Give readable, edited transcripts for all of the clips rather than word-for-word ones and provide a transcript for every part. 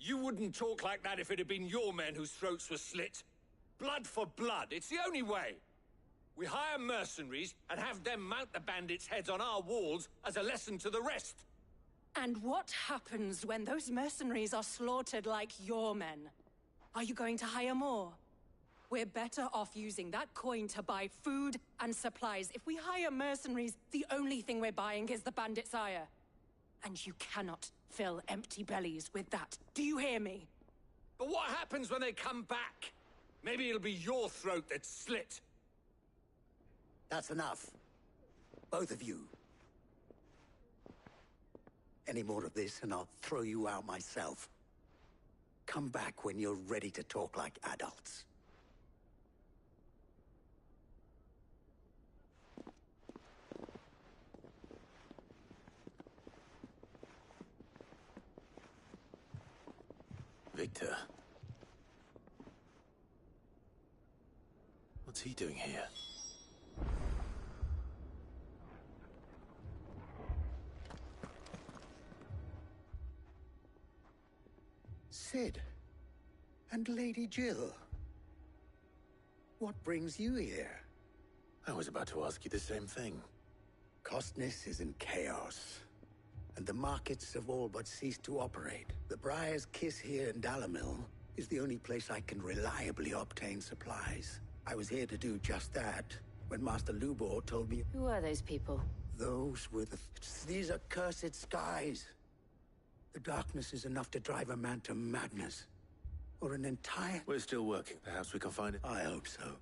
You wouldn't talk like that if it had been your men whose throats were slit. Blood for blood, it's the only way. We hire mercenaries and have them mount the bandits' heads on our walls as a lesson to the rest. And what happens when those mercenaries are slaughtered like your men? Are you going to hire more? We're better off using that coin to buy food and supplies. If we hire mercenaries, the only thing we're buying is the bandit's ire. And you cannot fill empty bellies with that. Do you hear me? But what happens when they come back? Maybe it'll be your throat that's slit. That's enough. Both of you. Any more of this and I'll throw you out myself. Come back when you're ready to talk like adults. Victor. What's he doing here? Cid. And Lady Jill. What brings you here? I was about to ask you the same thing. Costness is in chaos, and the markets have all but ceased to operate. The Briar's Kiss here in Dalimil is the only place I can reliably obtain supplies. I was here to do just that when Master Lubor told me... Who are those people? Those were these are cursed skies. The darkness is enough to drive a man to madness. Or an entire... We're still working. Perhaps we can find it. I hope so.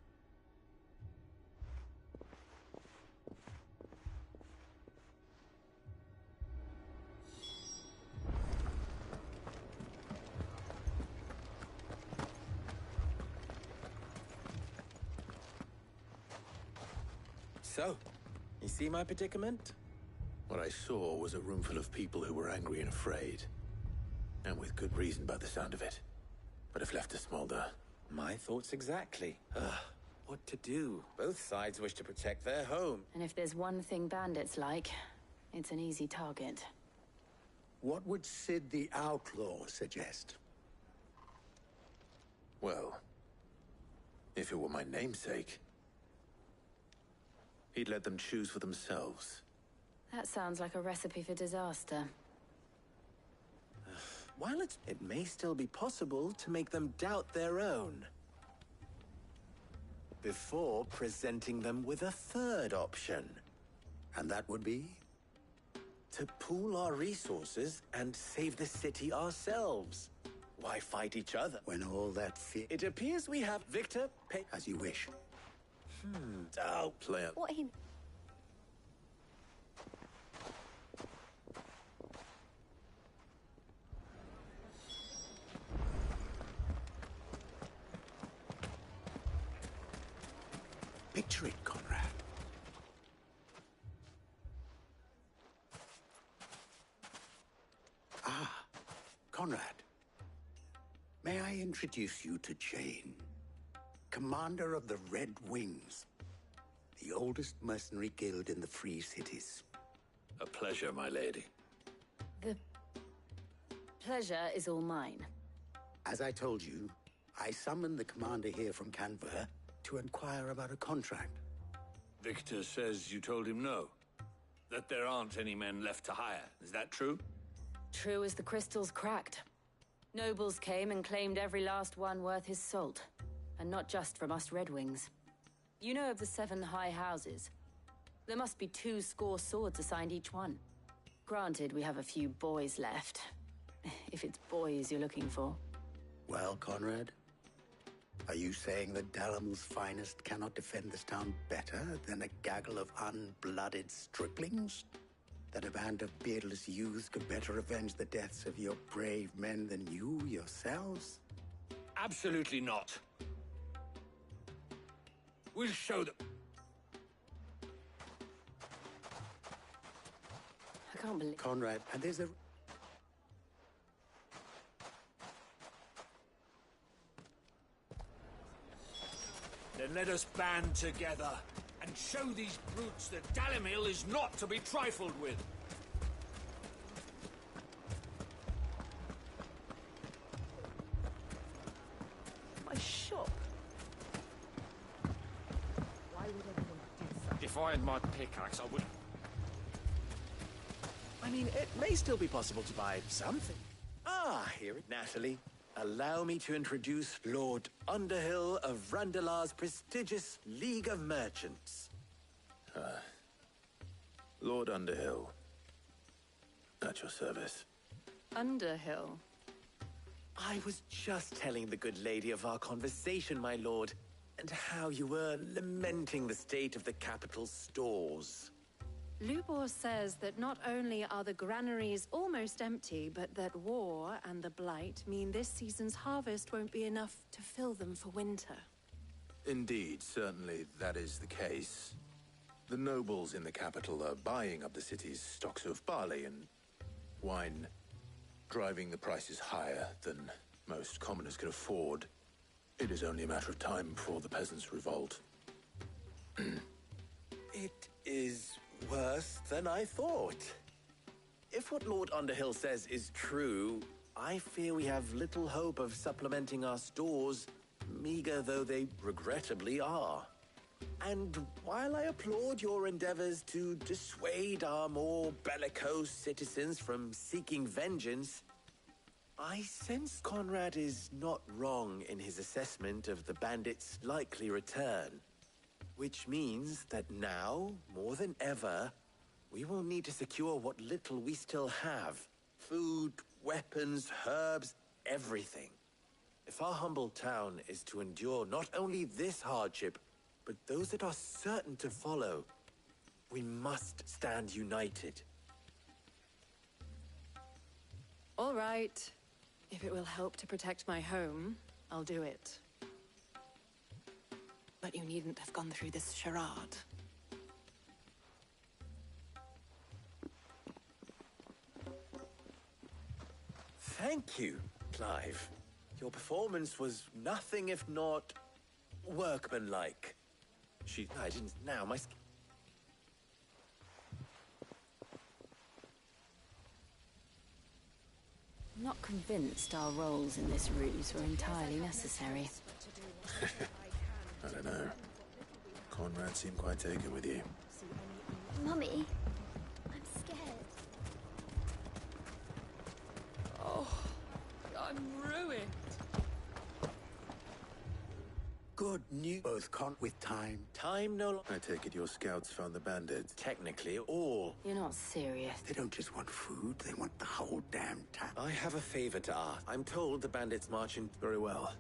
So, you see my predicament? What I saw was a room full of people who were angry and afraid. And with good reason by the sound of it. But if left to smolder... My thoughts exactly. What to do? Both sides wish to protect their home. And if there's one thing bandits like, it's an easy target. What would Cid the Outlaw suggest? Well, if it were my namesake, he'd let them choose for themselves. That sounds like a recipe for disaster. While it may still be possible to make them doubt their own. Before presenting them with a third option. And that would be? To pool our resources and save the city ourselves. Why fight each other? When all that fear... It appears we have Victor pay... As you wish. Oh, Plan. What he... Picture it, Conrad. Ah, Conrad. May I introduce you to Jane, commander of the Red Wings, the oldest mercenary guild in the Free Cities. A pleasure, my lady. The pleasure is all mine. As I told you, I summoned the commander here from Canver to inquire about a contract. Victor says you told him no. That there aren't any men left to hire. Is that true? True as the crystals cracked. Nobles came and claimed every last one worth his salt. And not just from us Red Wings. You know of the 7 high houses? There must be 2 swords assigned each one. Granted, we have a few boys left. If it's boys you're looking for. Well, Conrad, are you saying that Dalimil's finest cannot defend this town better than a gaggle of unblooded striplings? That a band of beardless youths could better avenge the deaths of your brave men than you yourselves? Absolutely not. We'll show them. I can't believe... Conrad, and there's a... Then let us band together and show these brutes that Dalimil is not to be trifled with. If I had my pickaxe, I would... I mean, it may still be possible to buy something. Ah, here it, Natalie. Allow me to introduce Lord Underhill of Randalar's prestigious League of Merchants. Lord Underhill. At your service. Underhill. I was just telling the good lady of our conversation, my lord, and how you were lamenting the state of the capital's stores. Lubor says that not only are the granaries almost empty, but that war and the Blight mean this season's harvest won't be enough to fill them for winter. Indeed, certainly that is the case. The nobles in the capital are buying up the city's stocks of barley and wine, driving the prices higher than most commoners can afford. It is only a matter of time before the peasants revolt. It is worse than I thought. If what Lord Underhill says is true, I fear we have little hope of supplementing our stores, meager though they regrettably are. And while I applaud your endeavors to dissuade our more bellicose citizens from seeking vengeance, I sense Conrad is not wrong in his assessment of the bandits' likely return. Which means that now, more than ever, we will need to secure what little we still have. Food, weapons, herbs, everything. If our humble town is to endure not only this hardship, but those that are certain to follow, we must stand united. All right. If it will help to protect my home, I'll do it. But you needn't have gone through this charade. Thank you, Clive. Your performance was nothing if not workmanlike. I didn't. Now, my. I'm not convinced our roles in this ruse were entirely necessary. I don't know. Conrad seemed quite taken with you. Mummy, I'm scared. Oh, I'm ruined. Good news. Both with time. Time no longer. I take it your scouts found the bandits. Technically, all. You're not serious. They don't just want food, they want the whole damn town. I have a favor to ask. I'm told the bandits march in. Very well.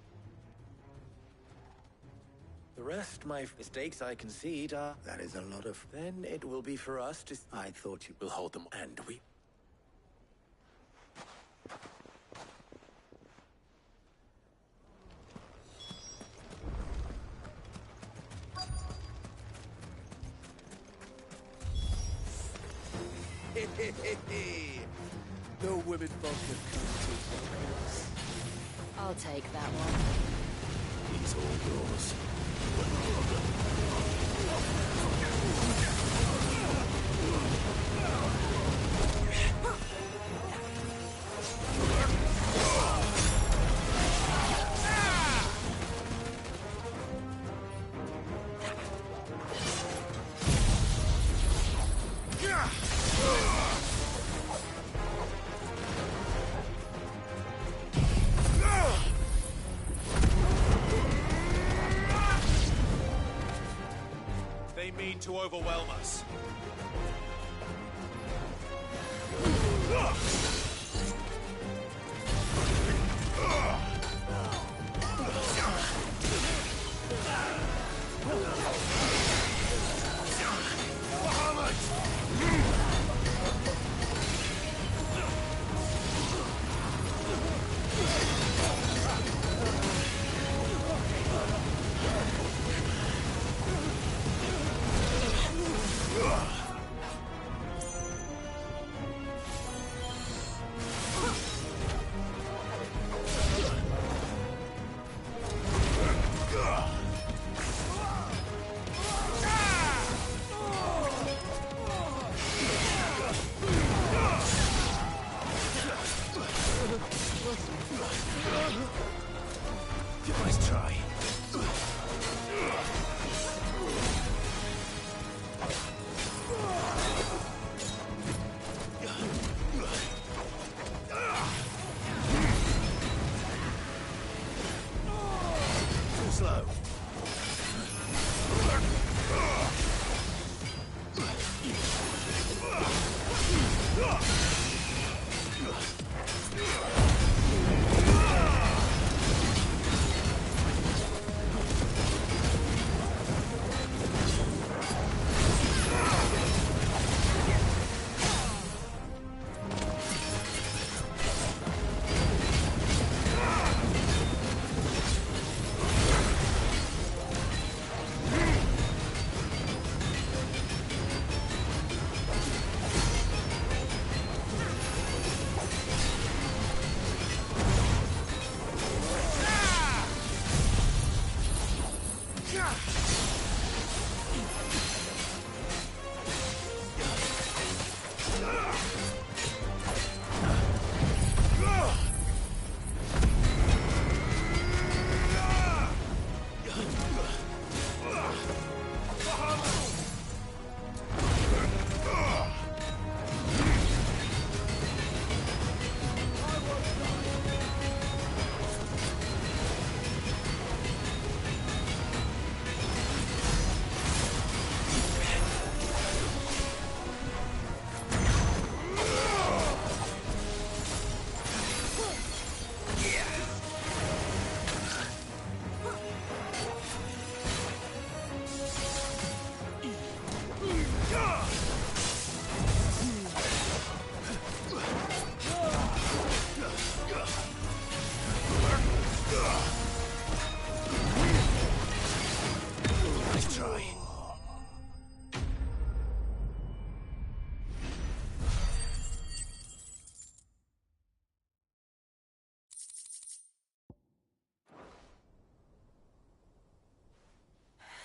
The rest, my mistakes I concede are. That is a lot of... Then it will be for us to. I thought you... We'll hold them, and we. No women vodka comes. I'll take that one. He's all yours. They mean to overwhelm us.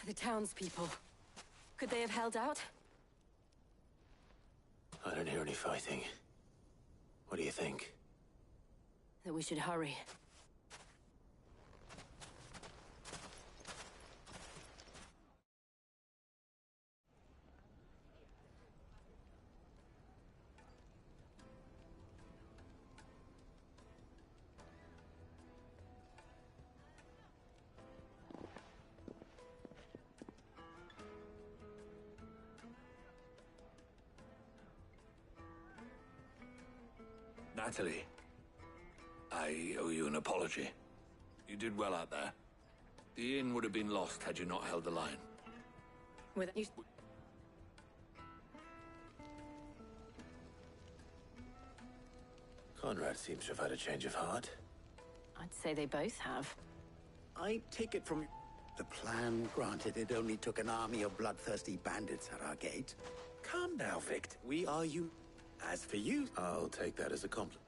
The townspeople. Could they have held out? I don't hear any fighting. What do you think? That we should hurry. Natalie, I owe you an apology. You did well out there. The inn would have been lost had you not held the line. With you... Conrad seems to have had a change of heart. I'd say they both have. I take it from... The plan, granted, it only took an army of bloodthirsty bandits at our gate. Calm now, Vict. We are you. As for you... I'll take that as a compliment.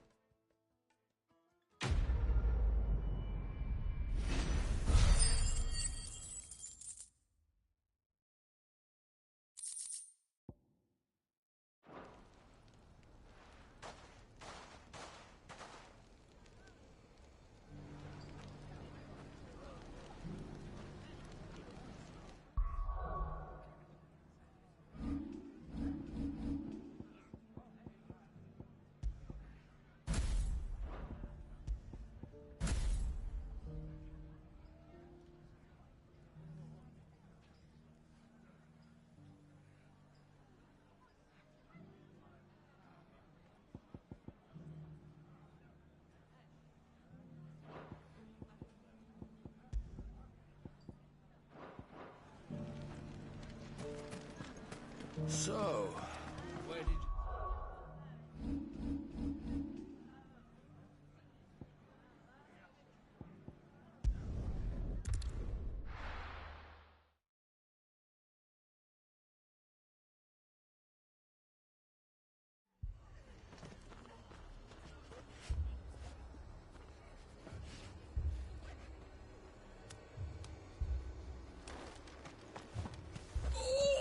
So, where did you...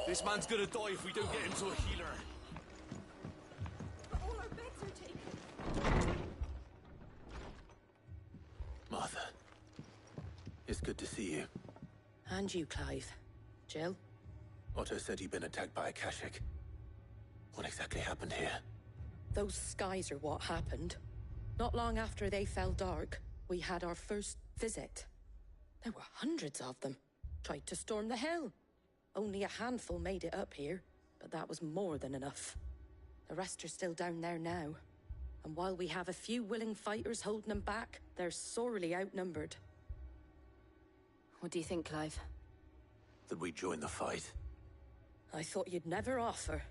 This man's gonna die if we don't get him to a healer. All our beds are taken. Martha, it's good to see you. And you, Clive. Jill? Otto said you'd been attacked by a Kashik. What exactly happened here? Those skies are what happened. Not long after they fell dark, we had our first visit. There were hundreds of them. Tried to storm the hill. Only a handful made it up here, but that was more than enough. The rest are still down there now. And while we have a few willing fighters holding them back, they're sorely outnumbered. What do you think, Clive? That we join the fight? I thought you'd never offer.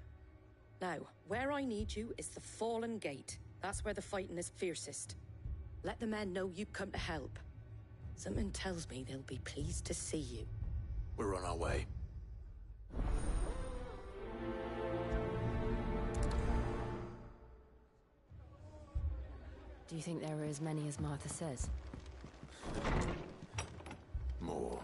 Now, where I need you is the Fallen Gate. That's where the fighting is fiercest. Let the men know you've come to help. Something tells me they'll be pleased to see you. We're on our way. Do you think there are as many as Martha says? More.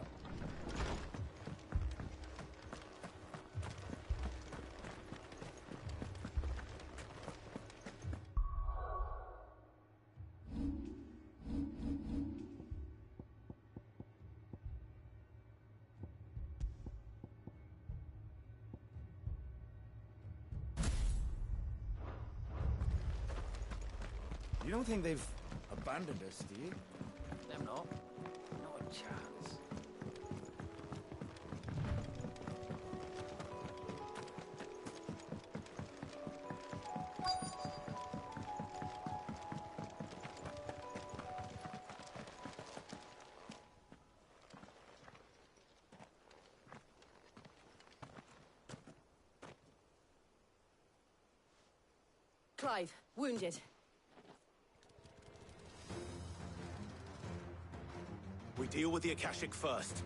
You don't think they've abandoned us, do you? Them not. Not a chance. Clive, wounded. We deal with the Akashic first.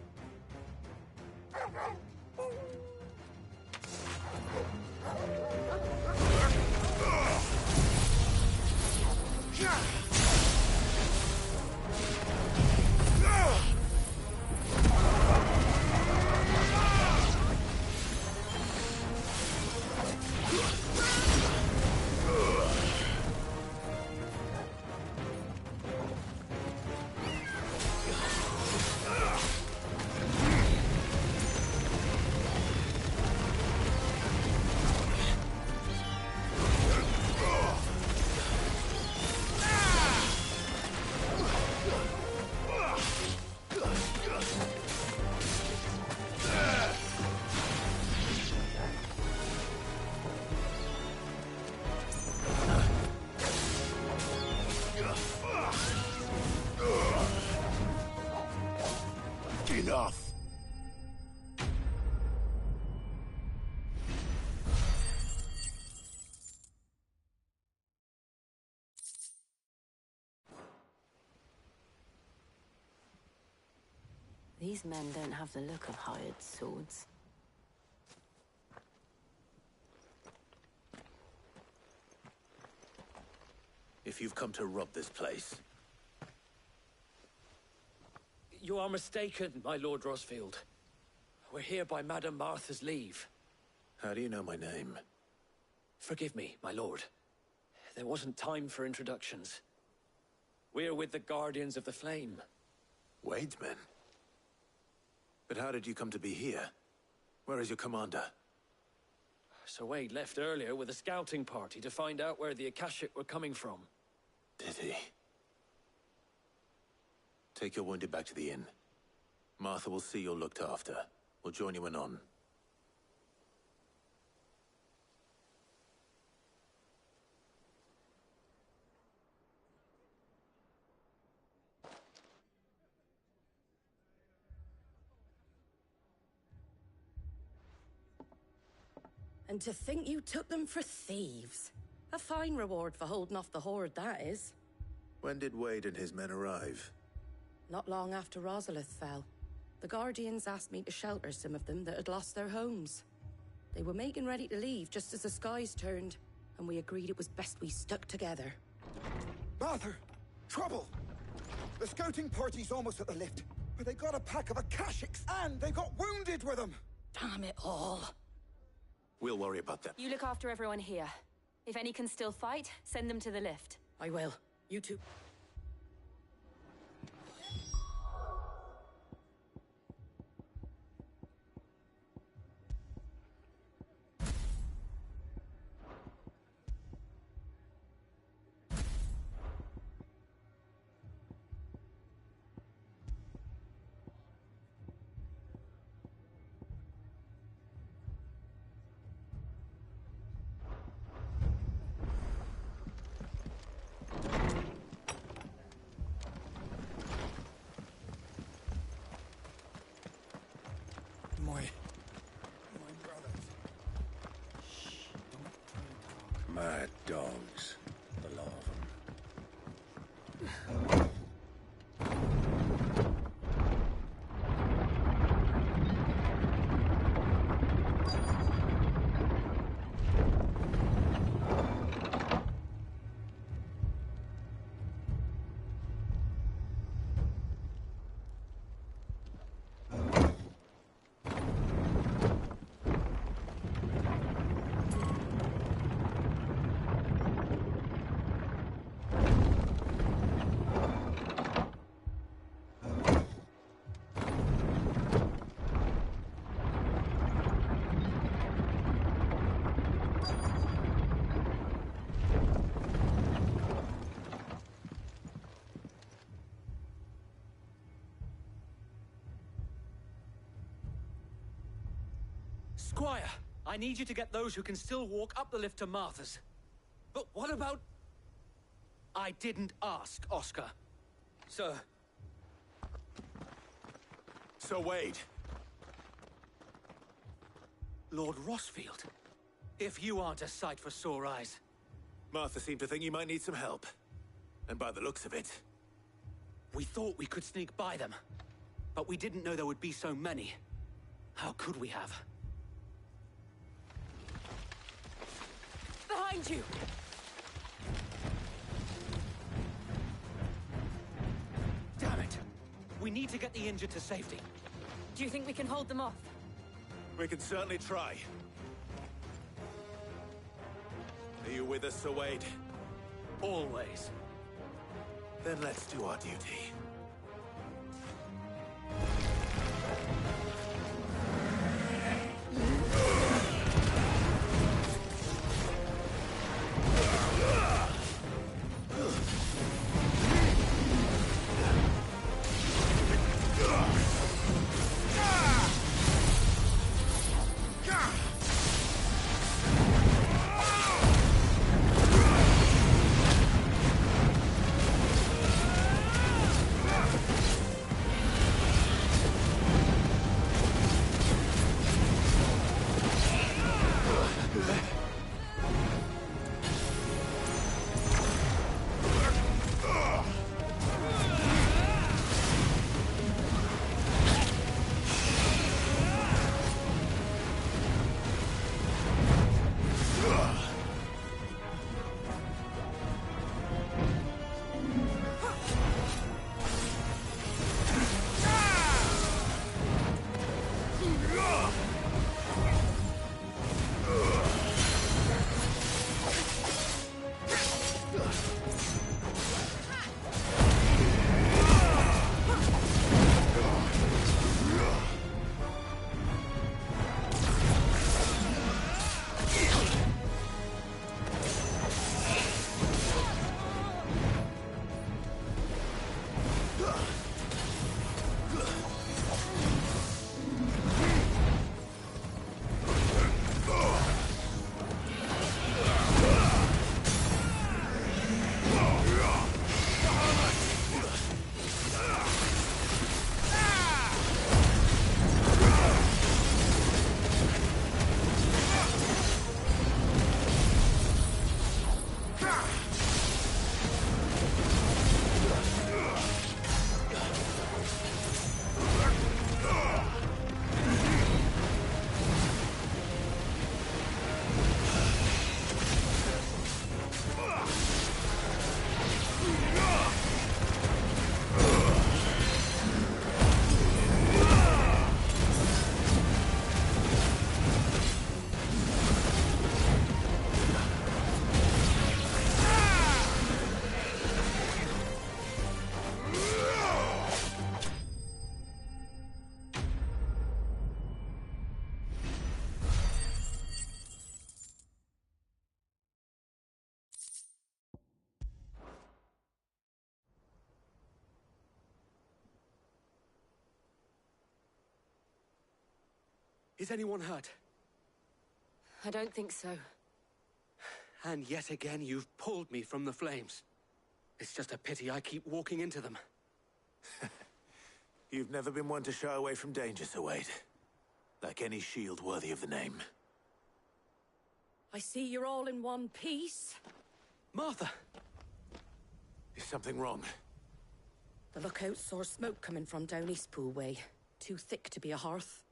These men don't have the look of hired swords. If you've come to rob this place, You are mistaken, my Lord Rosfield. We're here by Madame Martha's leave. how do you know my name? Forgive me, my lord. There wasn't time for introductions. We're with the Guardians of the Flame. Wade's men? But how did you come to be here? Where is your commander? Sir Wade left earlier with a scouting party to find out where the Akashic were coming from. Did he? Take your wounded back to the inn. Martha will see you're looked after. We'll join you anon. And to think you took them for thieves. A fine reward for holding off the horde, that is. When did Wade and his men arrive? Not long after Rosalith fell. The Guardians asked me to shelter some of them that had lost their homes. They were making ready to leave just as the skies turned, and we agreed it was best we stuck together. Martha! Trouble! The scouting party's almost at the lift, but they got a pack of Akashics, and they got wounded with them! Damn it all. We'll worry about that. You look after everyone here. If any can still fight, send them to the lift. I will. You two. Mad dogs, the lot of them. Squire, I need you to get those who can still walk up the lift to Martha's. But what about... I didn't ask, Oscar. Sir. Sir Wade. Lord Rosfield. If you aren't a sight for sore eyes. Martha seemed to think you might need some help. And by the looks of it... We thought we could sneak by them. But we didn't know there would be so many. How could we have? Behind you! Damn it! We need to get the injured to safety. Do you think we can hold them off? We can certainly try. Are you with us, Sir Wade? Always. Then let's do our duty. Is anyone hurt? I don't think so. And yet again, you've pulled me from the flames. It's just a pity I keep walking into them. You've never been one to shy away from danger, Sir Wade. Like any shield worthy of the name. I see you're all in one piece. Martha! Is something wrong? The lookout saw smoke coming from down Eastpool way. Too thick to be a hearth.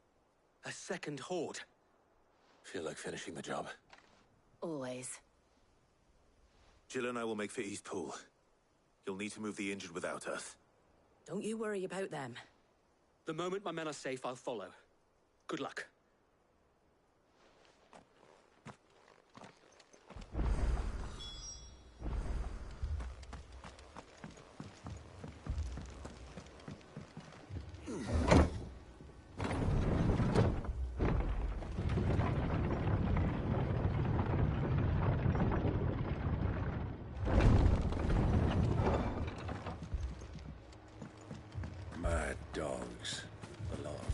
A second horde. Feel like finishing the job. Always. Jill and I will make for Eastpool. You'll need to move the injured without us. Don't you worry about them. The moment my men are safe, I'll follow. Good luck. Mad dogs. A lot of them.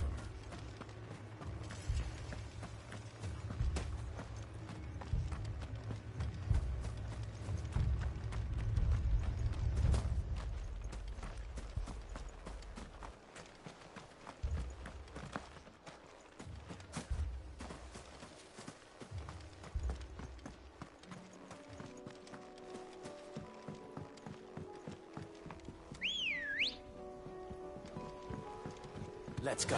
Let's go.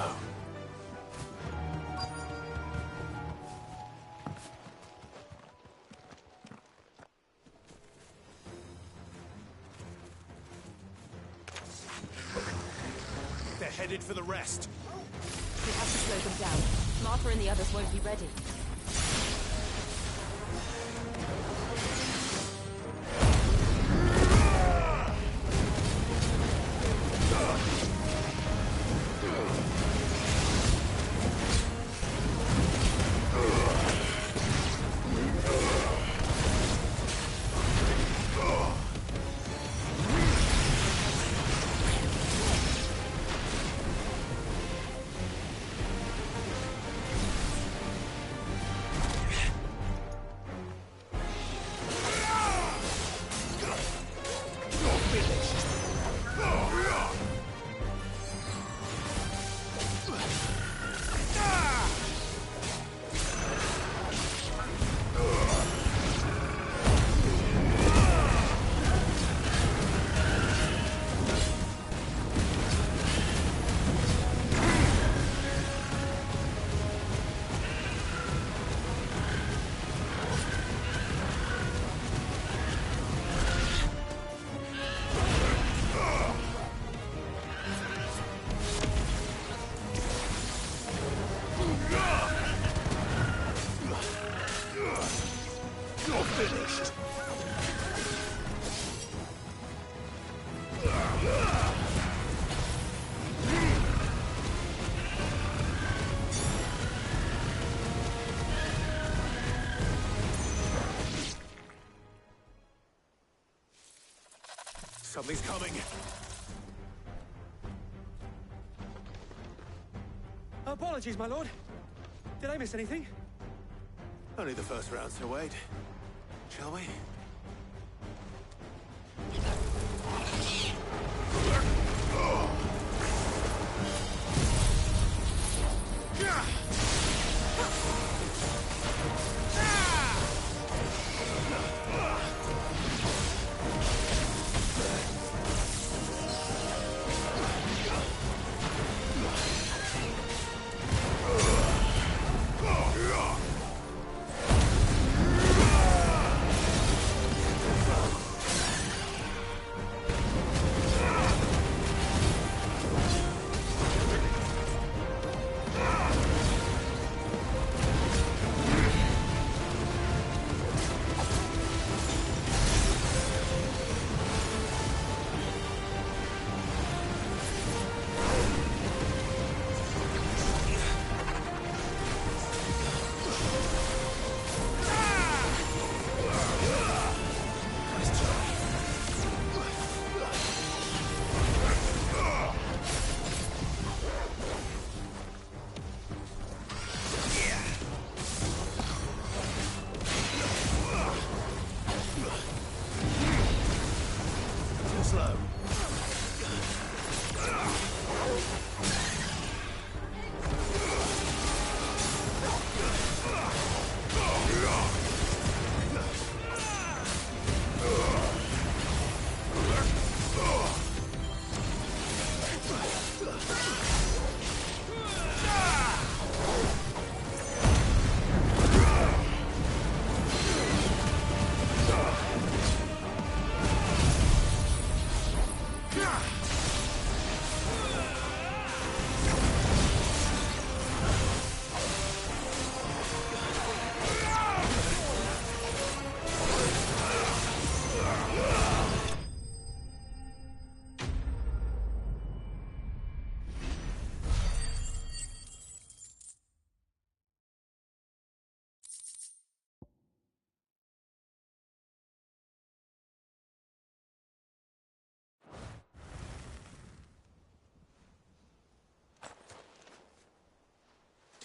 They're headed for the rest. We have to slow them down. Martha and the others won't be ready. Something's coming. Apologies, my lord. Did I miss anything? Only the first round, Sir Wade. Shall we?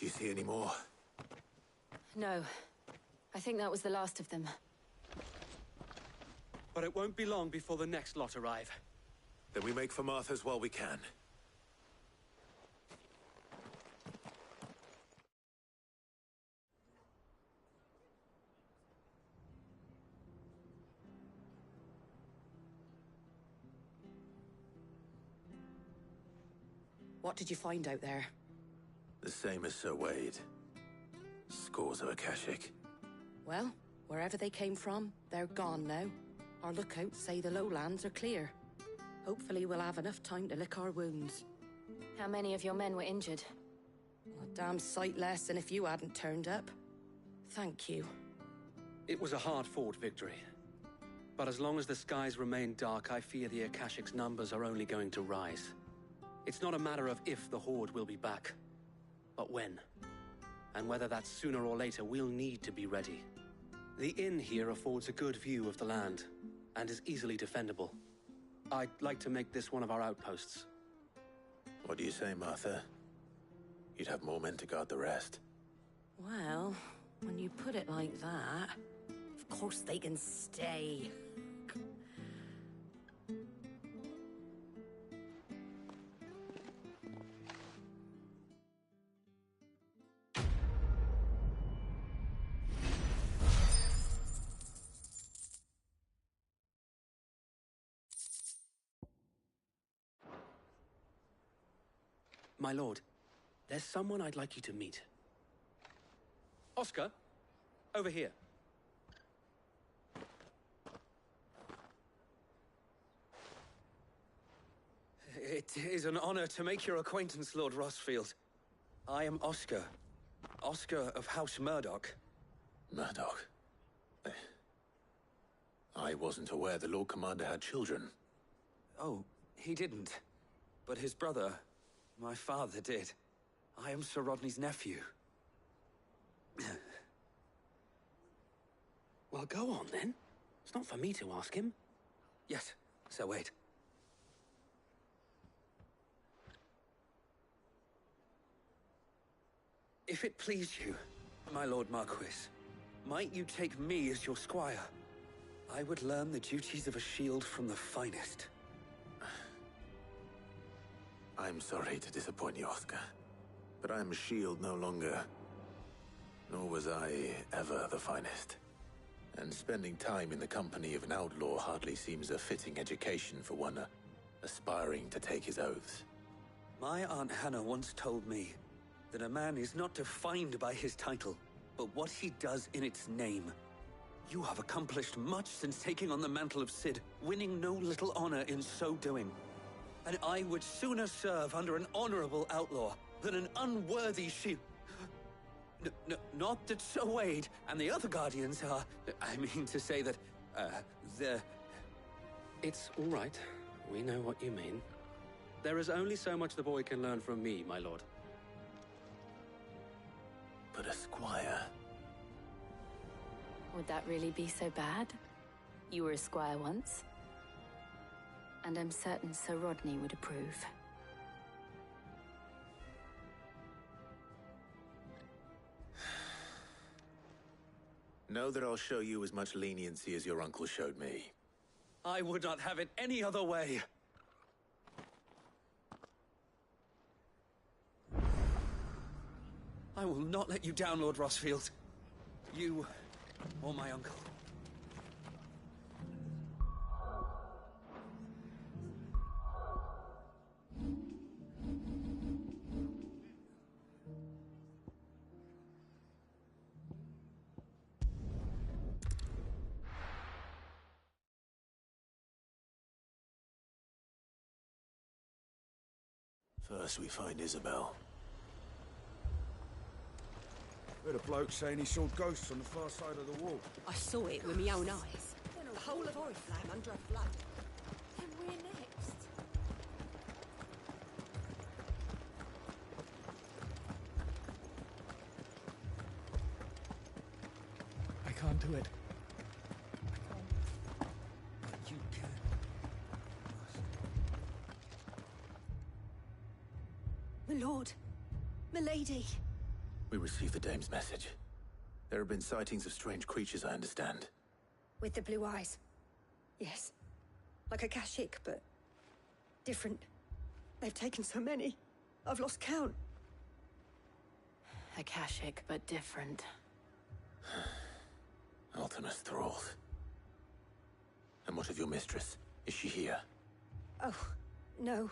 Do you see any more? No. I think that was the last of them. But it won't be long before the next lot arrive. Then we make for Martha's while we can. What did you find out there? The same as Sir Wade. Scores of Akashic. Well, wherever they came from, they're gone now. Our lookouts say the lowlands are clear. Hopefully we'll have enough time to lick our wounds. How many of your men were injured? A damn sight less than if you hadn't turned up. Thank you. It was a hard-fought victory. But as long as the skies remain dark, I fear the Akashic's numbers are only going to rise. It's not a matter of if the Horde will be back, but when. And whether that's sooner or later, we'll need to be ready. The inn here affords a good view of the land, and is easily defendable. I'd like to make this one of our outposts. What do you say, Martha? You'd have more men to guard the rest. Well, when you put it like that, of course they can stay. My lord, there's someone I'd like you to meet. Oscar, over here. It is an honor to make your acquaintance, Lord Rosfield. I am Oscar. Oscar of House Murdoch. Murdoch? I wasn't aware the Lord Commander had children. Oh, he didn't. But his brother, my father, did. I am Sir Rodney's nephew. Well, go on, then. It's not for me to ask him. Yes, Sir Wade. If it please you, my Lord Marquis, might you take me as your squire? I would learn the duties of a shield from the finest. I'm sorry to disappoint you, Oscar, but I am a shield no longer. Nor was I ever the finest. And spending time in the company of an outlaw hardly seems a fitting education for one aspiring to take his oaths. My Aunt Hannah once told me that a man is not defined by his title, but what he does in its name. You have accomplished much since taking on the mantle of Cid, winning no little honor in so doing. And I would sooner serve under an honorable outlaw than an unworthy shield. Not that Sir Wade and the other Guardians are... I mean to say that, they're... It's all right. We know what you mean. There is only so much the boy can learn from me, my lord. But a squire... Would that really be so bad? You were a squire once. And I'm certain Sir Rodney would approve. Know that I'll show you as much leniency as your uncle showed me. I would not have it any other way. I will not let you down, Lord Rosfield. You or my uncle. First we find Isabel. Heard a bloke saying he saw ghosts on the far side of the wall. I saw it with my own eyes. The whole of Oriflamme under a flood. Then we're next. I can't do it. You can. My lord, my lady. We received the dame's message. There have been sightings of strange creatures, I understand. With the blue eyes. Yes. Like a Kashyyyk, but different. They've taken so many. I've lost count. A Kashyyyk, but different. Ultimus thralls. And what of your mistress? Is she here? Oh, no.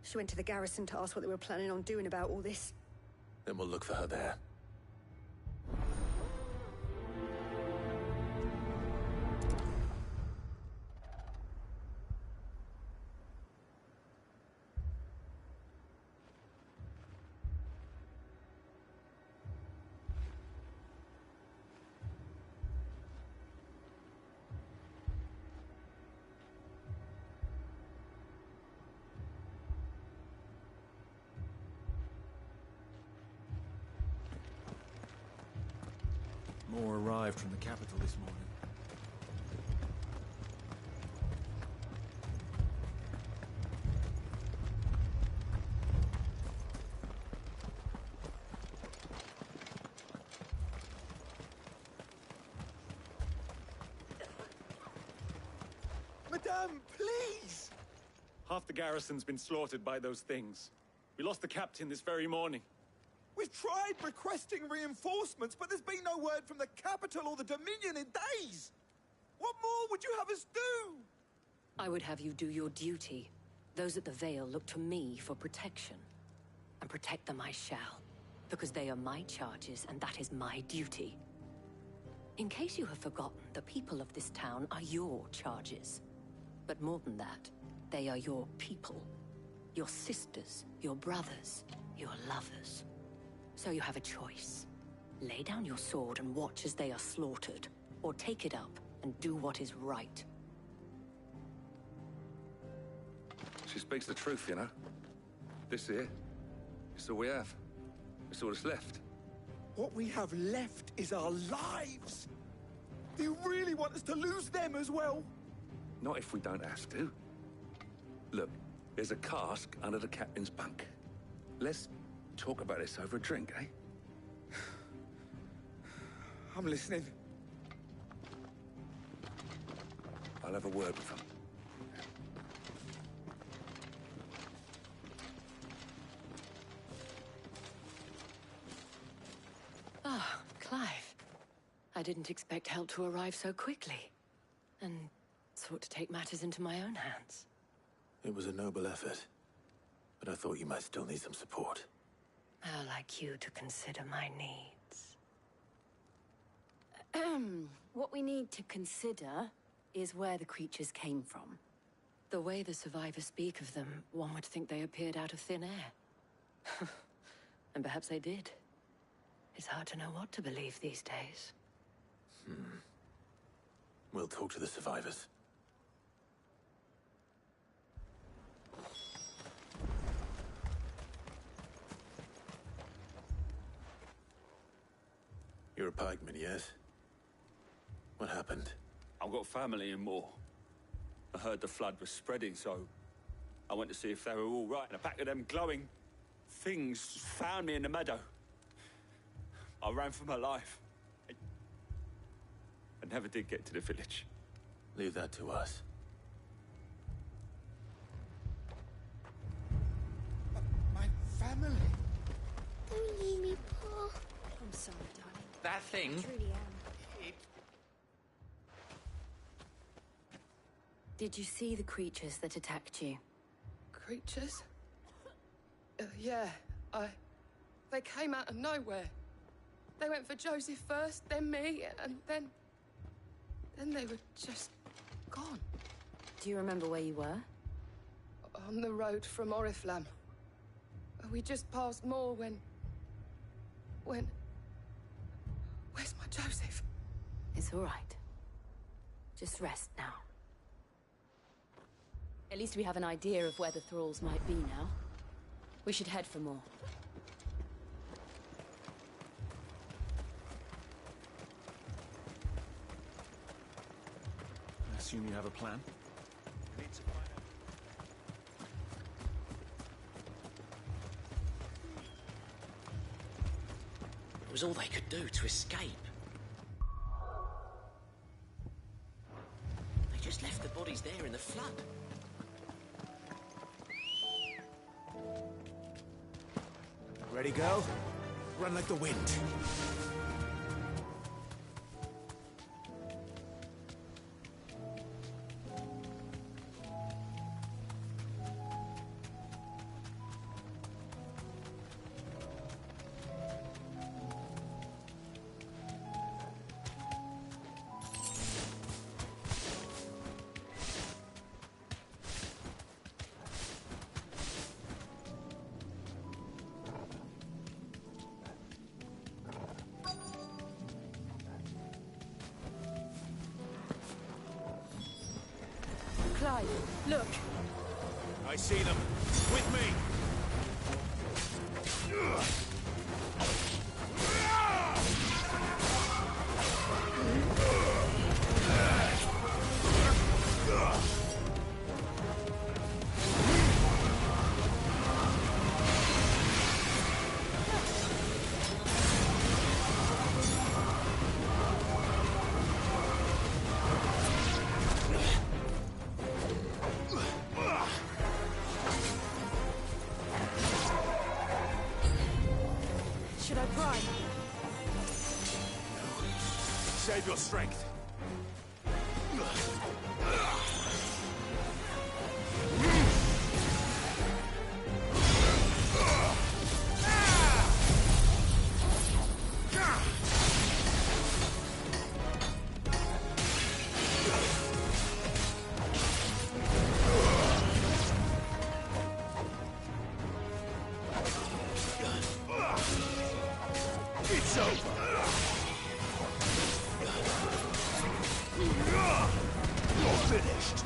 She went to the garrison to ask what they were planning on doing about all this. Then we'll look for her there. More arrived from the capital this morning. Madame, please! Half the garrison's been slaughtered by those things. We lost the captain this very morning. We've tried requesting reinforcements, but there's been no word from the capital or the Dominion in days! What more would you have us do? I would have you do your duty. Those at the Vale look to me for protection. And protect them I shall. Because they are my charges, and that is my duty. In case you have forgotten, the people of this town are your charges. But more than that, they are your people. Your sisters, your brothers, your lovers. So you have a choice. Lay down your sword and watch as they are slaughtered, or take it up and do what is right. She speaks the truth, you know. This here, it's all we have. It's all that's left. What we have left is our lives! Do you really want us to lose them as well? Not if we don't have to. Look, there's a cask under the captain's bunk. Let's talk about this over a drink, eh? I'm listening. I'll have a word with them. Ah, Clive. I didn't expect help to arrive so quickly. And sought to take matters into my own hands. It was a noble effort, but I thought you might still need some support. How like you to consider my needs. What we need to consider is where the creatures came from. The way the survivors speak of them, one would think they appeared out of thin air. And perhaps they did. It's hard to know what to believe these days. We'll talk to the survivors. You're a pikeman, yes? What happened? I've got family in Moor. I heard the flood was spreading, so I went to see if they were all right, and a pack of them glowing things found me in the meadow. I ran for my life. I never did get to the village. Leave that to us. My family. Don't leave me, Paul. I'm sorry, darling. That thing. I truly am. Did you see the creatures that attacked you? Creatures? Yeah, They came out of nowhere. They went for Joseph first, then me, and then they were just gone. Do you remember where you were? On the road from Oriflamme. We just passed Moor when... Where's my Joseph? It's all right. Just rest now. At least we have an idea of where the thralls might be now. We should head for more. I assume you have a plan? was all they could do to escape. They just left the bodies there in the flood. Ready, girl? Run like the wind. Clive, look. I see them. With me! Should I pry? Save your strength. It's over. You're finished.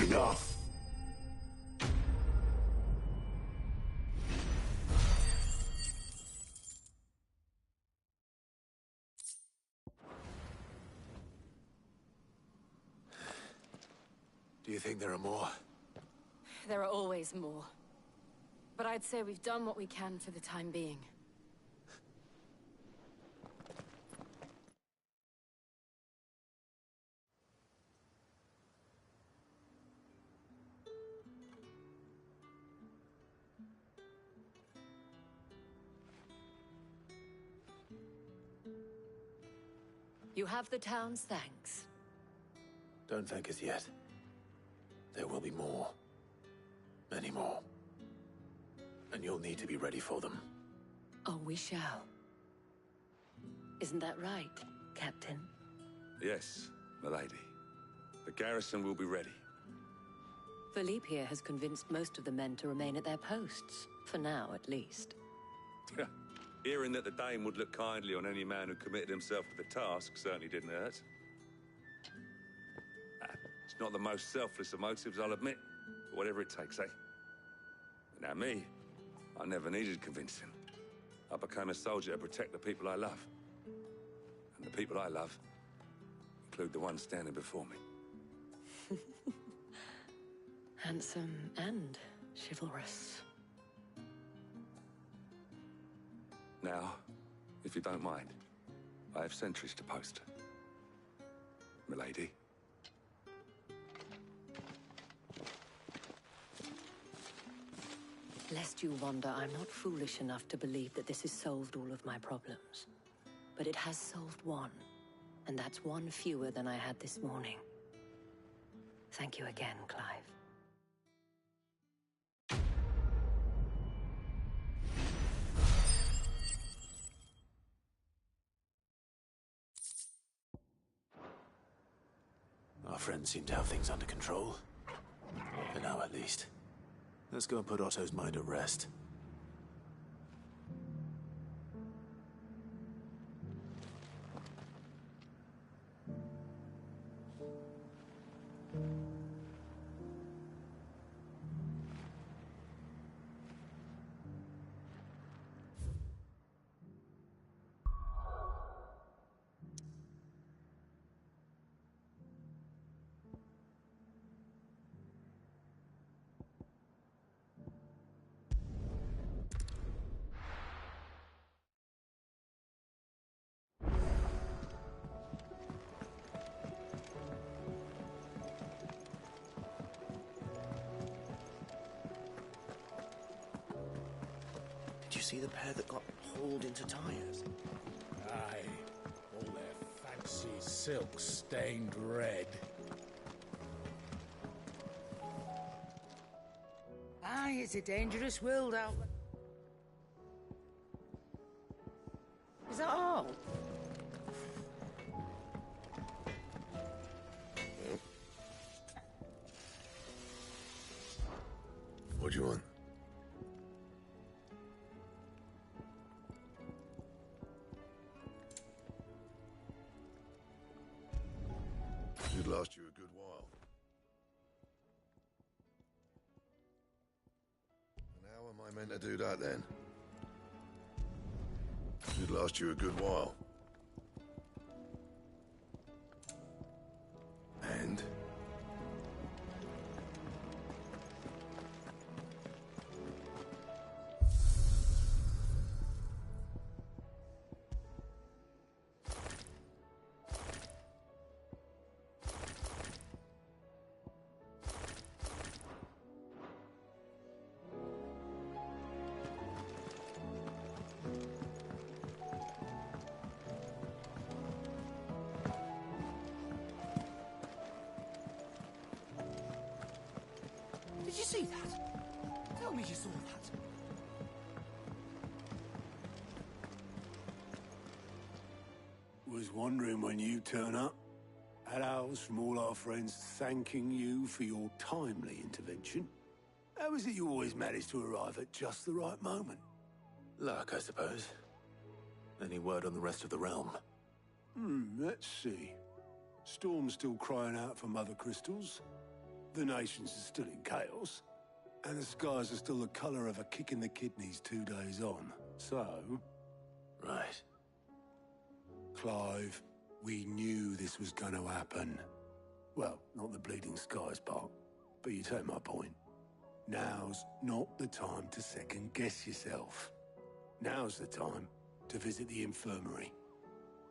Enough! Do you think there are more? There are always more. But I'd say we've done what we can for the time being. You have the town's thanks. Don't thank us yet. There will be more. Many more. And you'll need to be ready for them. Oh, we shall. Isn't that right, Captain? Yes, milady. The garrison will be ready. Philippe here has convinced most of the men to remain at their posts. For now, at least. Hearing that the Dame would look kindly on any man who committed himself to the task certainly didn't hurt. It's not the most selfless of motives, I'll admit, but whatever it takes, eh? Now me, I never needed convincing. I became a soldier to protect the people I love. And the people I love include the one standing before me. Handsome and chivalrous. Now, if you don't mind, I have sentries to post. Milady. Lest you wonder, I'm not foolish enough to believe that this has solved all of my problems. But it has solved one, and that's one fewer than I had this morning. Thank you again, Clive. Our friends seem to have things under control. For now, at least. Let's go and put Otto's mind at rest. Did you see the pair that got hauled into tires? Aye. All their fancy silk stained red. Aye, it's a dangerous world out there. Is that all? What do you want? Should last you a good while. And how am I meant to do that then? Should last you a good while. And? Did you see that? Tell me you saw that. Was wondering when you turn up. Had owls from all our friends thanking you for your timely intervention. How is it you always manage to arrive at just the right moment? Luck, I suppose. Any word on the rest of the realm? Let's see. Storm's still crying out for Mother Crystals. The nations are still in chaos. And the skies are still the color of a kick in the kidneys 2 days on. So... Right. Clive, we knew this was going to happen. Well, not the bleeding skies part, but you take my point. Now's not the time to second-guess yourself. Now's the time to visit the infirmary.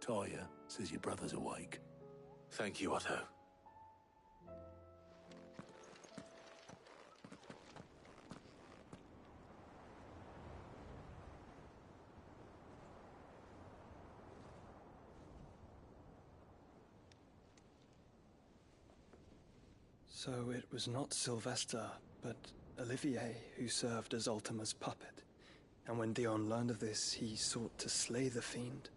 Talia says your brother's awake. Thank you, Otto. So it was not Sylvester, but Olivier who served as Ultima's puppet. And when Dion learned of this, he sought to slay the fiend.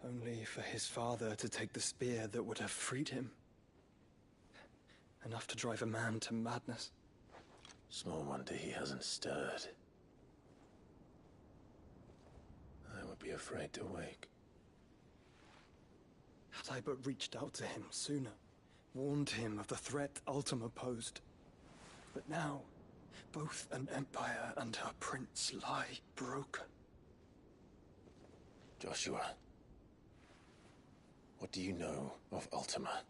Only for his father to take the spear that would have freed him. enough to drive a man to madness. Small wonder he hasn't stirred. I would be afraid to wake. Had I but reached out to him sooner, warned him of the threat Ultima posed. But now, both an empire and her prince lie broken. Joshua, what do you know of Ultima?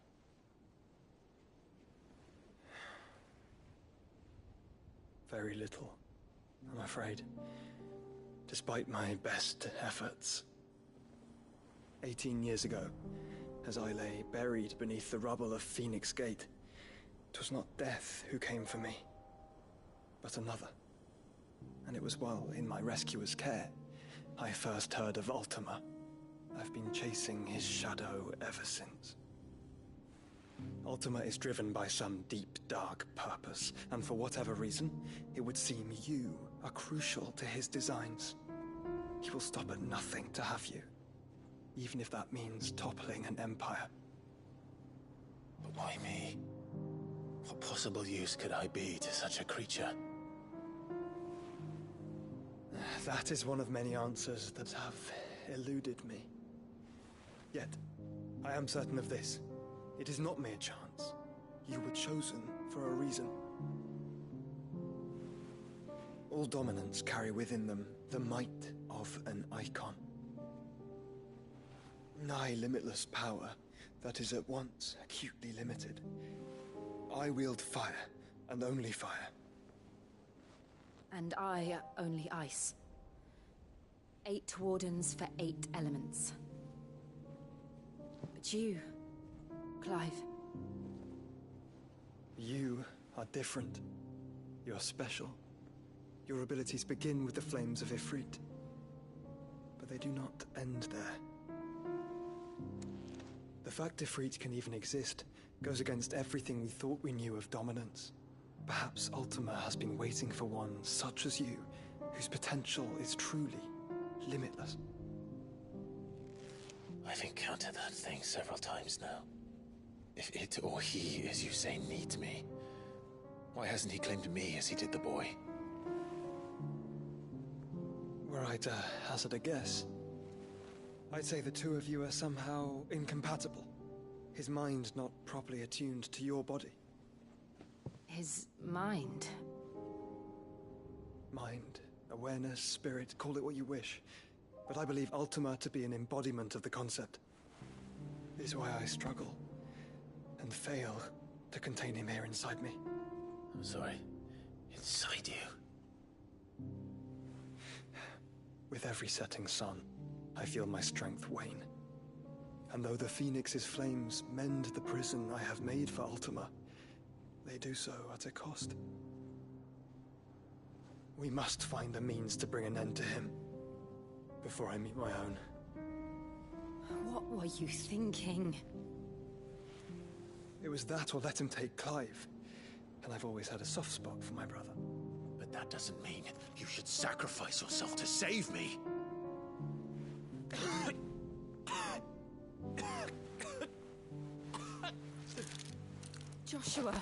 Very little, I'm afraid. Despite my best efforts. 18 years ago, as I lay buried beneath the rubble of Phoenix Gate, 'twas not death who came for me, but another. And it was while in my rescuer's care, I first heard of Ultima. I've been chasing his shadow ever since. Ultima is driven by some deep, dark purpose, and for whatever reason, it would seem you are crucial to his designs. He will stop at nothing to have you, even if that means toppling an empire. But why me? What possible use could I be to such a creature? That is one of many answers that have eluded me. Yet, I am certain of this. It is not mere chance. You were chosen for a reason. All dominants carry within them the might of an icon. Nigh limitless power that is at once acutely limited. I wield fire, and only fire. And I only ice. 8 wardens for 8 elements. But you, Clive. You are different. You're special. Your abilities begin with the flames of Ifrit. But they do not end there. The fact Ifrit can even exist goes against everything we thought we knew of dominance. Perhaps Ultima has been waiting for one such as you, whose potential is truly limitless. I've encountered that thing several times now. If it or he, as you say, needs me, why hasn't he claimed me as he did the boy? Were I to hazard a guess, I'd say the two of you are somehow incompatible. His mind not properly attuned to your body. His mind? Mind, awareness, spirit, call it what you wish. But I believe Ultima to be an embodiment of the concept. This is why I struggle and fail to contain him here inside me. I'm sorry. Inside you? With every setting sun, I feel my strength wane. And though the Phoenix's flames mend the prison I have made for Ultima, they do so at a cost. We must find a means to bring an end to him before I meet my own. What were you thinking? It was that or let him take Clive. And I've always had a soft spot for my brother. But that doesn't mean you should sacrifice yourself to save me. Joshua.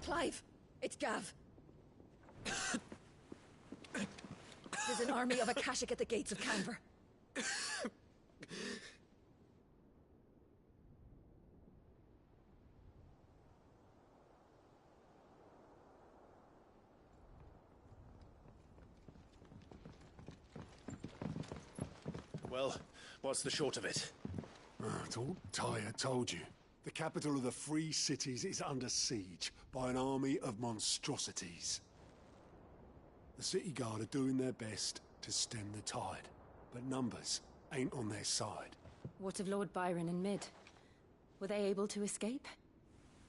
Clive, it's Gav. There's an army of Akashic at the gates of Canver. Well, what's the short of it? It's all Tyre told you. The capital of the Free Cities is under siege by an army of monstrosities. The City Guard are doing their best to stem the tide, but numbers ain't on their side. What of Lord Byron and Mid? Were they able to escape?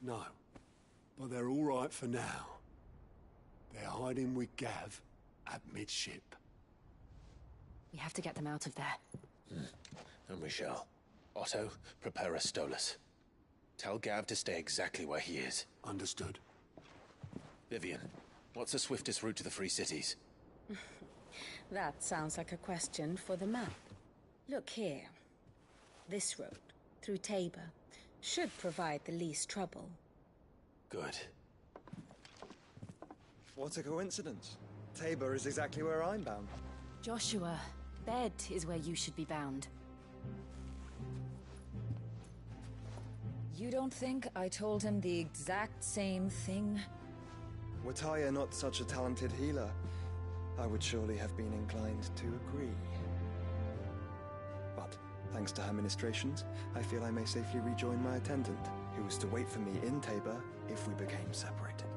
No, but they're all right for now. They're hiding with Gav at midship. We have to get them out of there. And we shall. Otto, prepare a Stolas. Tell Gav to stay exactly where he is. Understood. Vivian, what's the swiftest route to the Free Cities? That sounds like a question for the map. Look here. This road, through Tabor, should provide the least trouble. Good. What a coincidence. Tabor is exactly where I'm bound. Joshua, Bed is where you should be bound. You don't think I told him the exact same thing? Were Tyr not such a talented healer, I would surely have been inclined to agree. But, thanks to her ministrations, I feel I may safely rejoin my attendant, who was to wait for me in Tabor if we became separated.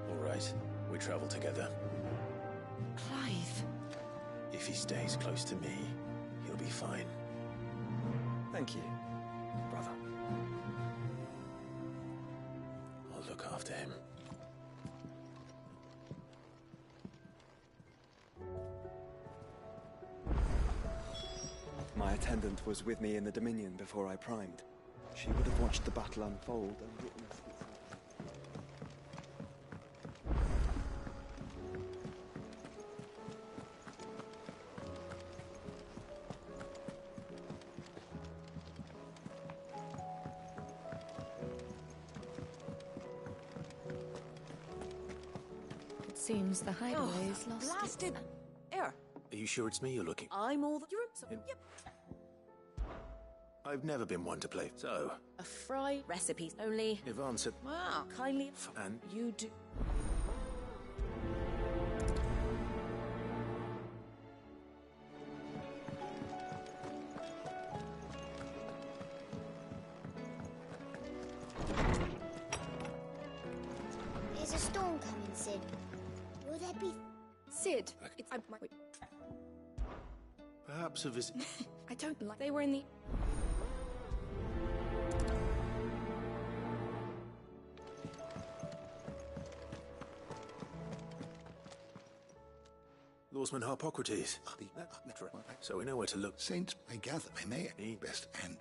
All right, we travel together. Clive. If he stays close to me, he'll be fine. Thank you, brother. I'll look after him. My attendant was with me in the Dominion before I primed. She would have watched the battle unfold and witnessed its... It seems the hideaway is lost. Blasted air. Are you sure it's me you're looking? I'm all the Europe. Yep. I've never been one to play, so... A fry recipes only. Yvonne said... Wow, kindly. And... You do. There's a storm coming, Sid. Will there be... Sid, wait. Perhaps a visit... I don't like... They were in the... Lawsman Harpocrates. So we know where to look. Saints may gather, may best and...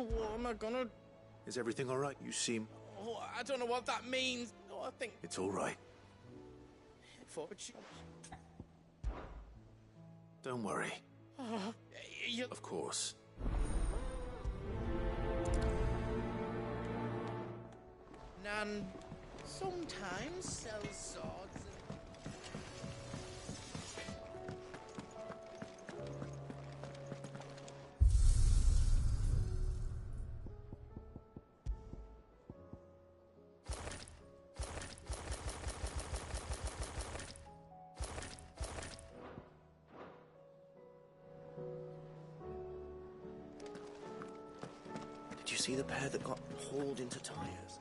What am I gonna... Is everything all right? You seem... Oh, I don't know what that means. Oh, I think... It's all right. For... Don't worry. You... Of course. Nan sometimes sells swords. Did you see the pair that got hauled into Tyres?